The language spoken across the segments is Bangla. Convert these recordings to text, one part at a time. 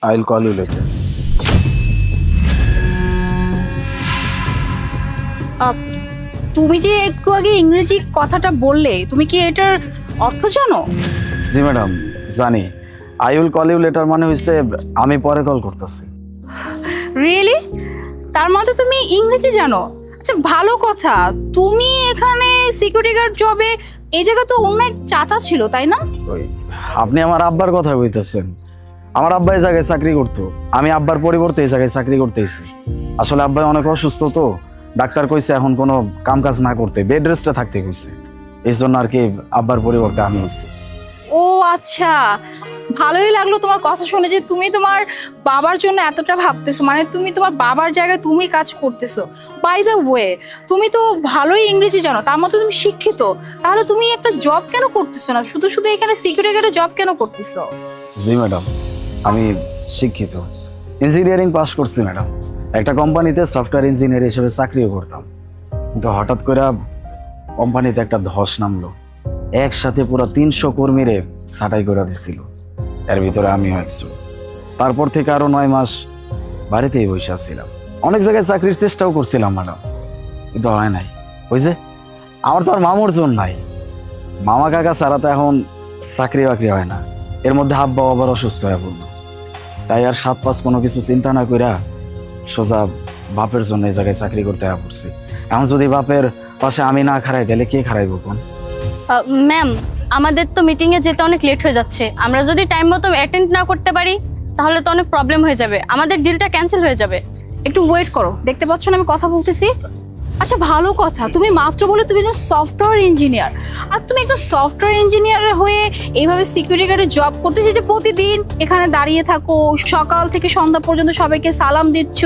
I'll call you later. তুমি যে একটু আগে ইংরেজি কথাটা বললে, তুমি কি এটার অর্থ জানো? জি ম্যাডাম, জানি। I will call you later মানে হইছে আমি পরে কল করতেছি। রিয়েলি? তার মানে তুমি ইংরেজি জানো? আচ্ছা, ভালো কথা। তুমি এখানে সিকিউরিটি গার্ড জবে, এই জায়গা তো অন্য এক চাচা ছিল, তাই না? ওই আপনি আমার আব্বার কথা কইতেছেন। আমার আব্বা এই জায়গায় চাকরি করতো, আমি আব্বার পরিবর্তে এই জায়গায় চাকরি করতে এসেছি। আসলে আব্বাই অনেক অসুস্থ, তো ডাক্তার কইছে এখন কোনো কাম কাজ না করতে, বেড রেস্টে থাকতে কইছে। এই জন্য আর কি আব্বার পরিবর্তে আমি এসেছি। ও আচ্ছা, ভালোই লাগলো তোমার কথা শুনে যে তুমি তোমার বাবার জন্য এতটা ভাবতেছো, মানে তুমি তোমার বাবার জায়গায় তুমি কাজ করতেছো। বাই দ্য ওয়ে, তুমি তো ভালোই ইংরেজি জানো, তার মতো তুমি শিক্ষিত। তাহলে তুমি একটা জব কেন করতেছো না? শুধু শুধু এখানে সিকিউরিটি গার্ডে জব কেন করতেছো? জি ম্যাডাম, আমি শিক্ষিত, ইঞ্জিনিয়ারিং পাস করছি ম্যাডাম। একটা কোম্পানিতে সফটওয়্যার ইঞ্জিনিয়ার হিসেবে চাকরিও করতাম, কিন্তু হঠাৎ করে কোম্পানিতে একটা ধস নামলো। একসাথে পুরো 300 কর্মীরে ছাঁটাই করে দিছিল, এর ভিতরে আমিও একজন। তারপর থেকে আরো 9 মাস বাড়িতেই বসে ছিলাম। অনেক জায়গায় চাকরির চেষ্টাও করছিলাম ম্যাডাম, কিন্তু হয় নাই। ওই যে আমার তো আর মামুর জন নাই, মামা কাকা ছাড়া তো এখন চাকরি বাকরি হয় না। এর মধ্যে আব্বা আবার অসুস্থ হয়ে পড়ল, তাই আর 7-5 কোনো কিছু চিন্তা না কইরা সোজা বাপের জন্য এই জায়গায় চাকরি করতে হয়ে পড়ছি। এখন যদি বাপের পাশে আমি না খাড়াই, তাহলে কে খাড়াইব কোন? ম্যাম, আমাদের তো মিটিংয়ে যেতে অনেক লেট হয়ে যাচ্ছে। আমরা যদি টাইম মতো অ্যাটেন্ড না করতে পারি তাহলে তো অনেক প্রবলেম হয়ে যাবে, আমাদের ডিলটা ক্যান্সেল হয়ে যাবে। একটু ওয়েট করো, দেখতে পাচ্ছ না আমি কথা বলতেছি? আচ্ছা, ভালো কথা। তুমি মাত্র বলে তুমি একজন সফটওয়্যার ইঞ্জিনিয়ার, আর তুমি একজন সফটওয়্যার ইঞ্জিনিয়ার হয়ে এইভাবে সিকিউরিটি গার্ডে জব করতেছি, যে প্রতিদিন এখানে দাঁড়িয়ে থাকো, সকাল থেকে সন্ধ্যা পর্যন্ত সবাইকে সালাম দিচ্ছ,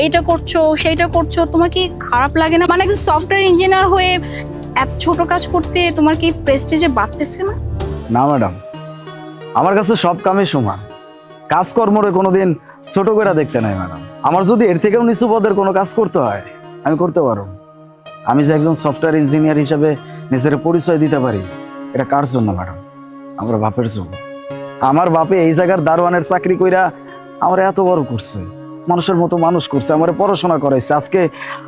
এইটা করছো সেইটা করছো, তোমার কি খারাপ লাগে না? মানে একজন সফটওয়্যার ইঞ্জিনিয়ার হয়ে এত ছোট কাজ করতে তোমার কি প্রেস্টিজে বাড়তেছে না? না ম্যাডাম, আমার কাছে সব কামই সমান, কাজকর্মরে কোনোদিন ছোট করে দেখতে নাই ম্যাডাম। আমার যদি এর থেকেও নিচু পদের কোনো কাজ করতে হয়, আমি করতে পারবো। আমি যে একজন সফটওয়্যার ইঞ্জিনিয়ার হিসেবে নিজের পরিচয় দিতে পারি, এটা কার জন্য ম্যাডাম? আমার বাপের জন্য। আমার বাপে এই জায়গার দারোয়ানের চাকরি কইরা আমার এত বড় করছে, মানুষের মতো মানুষ করছে, আমার পড়াশোনা করাইছে। আজকে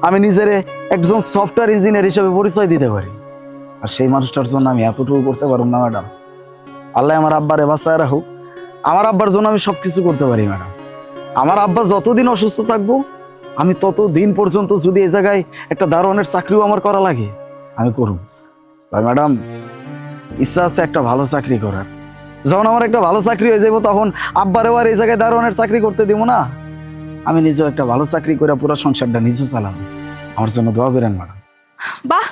আমি নিজের একজন সফটওয়্যার ইঞ্জিনিয়ার হিসেবে পরিচয় দিতে পারি, আর সেই মানুষটার জন্য আমি এতটুকু করতে পারবো না ম্যাডাম? আল্লাহ আমার আব্বারে বাঁচায় রাখুক, আমার আব্বার জন্য আমি সবকিছু করতে পারি ম্যাডাম। আমার আব্বা যতদিন অসুস্থ থাকবো, আমি ততদিন পর্যন্ত যদি এই জায়গায় একটা দারোয়ানের চাকরিও আমার করা লাগে, আমি করব। তাই ম্যাডাম, ইচ্ছা আছে একটা ভালো চাকরি করার। যখন আমার একটা ভালো চাকরি হয়ে যাবো, তখন আব্বারেও আর এই জায়গায় দারোয়ানের চাকরি করতে দিব না। আমি নিজেও একটা ভালো চাকরি করে পুরো সংসারটা নিজে চালাবো। আমার জন্য দোয়া করেন ম্যাডাম। বাহ,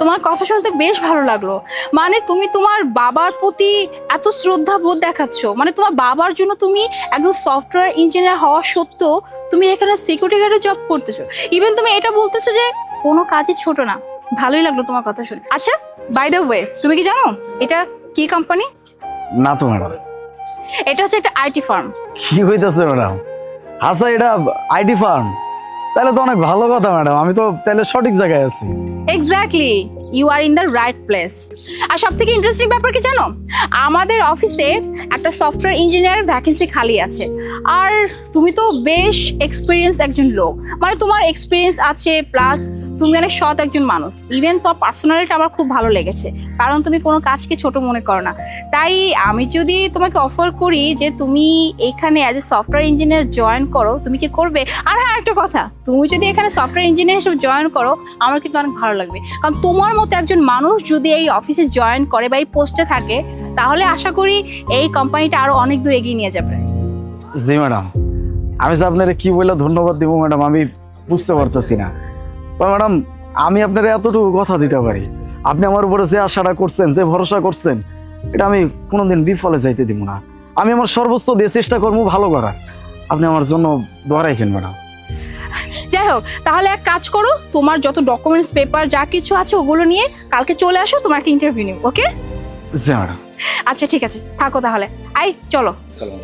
তোমার কথা শুনতে বেশ ভালো লাগলো। মানে তুমি তোমার বাবার প্রতি এত শ্রদ্ধা বোধ দেখাচ্ছ, মানে তোমার বাবার জন্য তুমি একজন সফটওয়্যার ইঞ্জিনিয়ার হওয়া সত্ত্বেও তুমি এখানে সিকিউরিটি গার্ডে জব করতেছো। ইভেন তুমি এটা বলতেছো যে কোনো কাজই ছোট না। ভালোই লাগলো তোমার কথা শুনে। আচ্ছা, বাই দ্য ওয়ে, তুমি কি জানো এটা কি কোম্পানি? না তো ম্যাডাম। এটা হচ্ছে একটা আইটি ফার্ম। কি কইতেছে ম্যাডাম? আচ্ছা, এটা আইটি ফার্ম? তাহলে তো অনেক ভালো কথা ম্যাডাম, আমি তো তাহলে সঠিক জায়গায় আছি। Exactly, you are in the right place. আর সব থেকে ইন্টারেস্টিং ব্যাপার কি জানো? আমাদের অফিসে একটা সফটওয়্যার ইঞ্জিনিয়ারের ভ্যাকেন্সি খালি আছে। আর তুমি তো বেশ এক্সপিরিয়েন্স একজন লোক, মানে তোমার এক্সপিরিয়েন্স আছে, প্লাস তুমি অনেক সৎ একজন মানুষ। ইভেন তোর পার্সোনালিটি আমার খুব ভালো লেগেছে, কারণ তুমি কোনো কাজকে ছোট মনে করো না। তাই আমি যদি তোমাকে অফার করি যে তুমি এখানে as a software engineer join করো, তুমি কি করবে? আর হ্যাঁ, একটা কথা, তুমি যদি এখানে সফটওয়্যার ইঞ্জিনিয়ার হিসেবে জয়েন করো, আমার কিন্তু অনেক ভালো লাগবে। কারণ তোমার মতো একজন মানুষ যদি এই অফিসে জয়েন করে বা এই পোস্টে থাকে, তাহলে আশা করি এই কোম্পানিটা আরো অনেক দূর এগিয়ে নিয়ে যাবে। জি ম্যাডাম, আমি যে আপনারা কি বলে ধন্যবাদ দিব ম্যাডাম, আমি বুঝতে পারতেছি না। তো ম্যাডাম, আমি আপনার এতটুকু কথা দিতে পারি, আপনি আমার উপরে যে আশাটা করছেন, যে ভরসা করছেন, এটা আমি কোনোদিন বিফলে যাইতে দিব না। আমি আমার সর্বোচ্চ দিয়ে চেষ্টা করবো ভালো করার। আপনি আমার জন্য দোয়া রাখেন ম্যাডাম। যাই হোক, তাহলে এক কাজ করো, তোমার যত ডকুমেন্টস পেপার যা কিছু আছে ওগুলো নিয়ে কালকে চলে আসো, তোমার একটা ইন্টারভিউ নিও। ওকে? জি ম্যাডাম। আচ্ছা, ঠিক আছে, থাকো তাহলে। আই চলো। সালাম।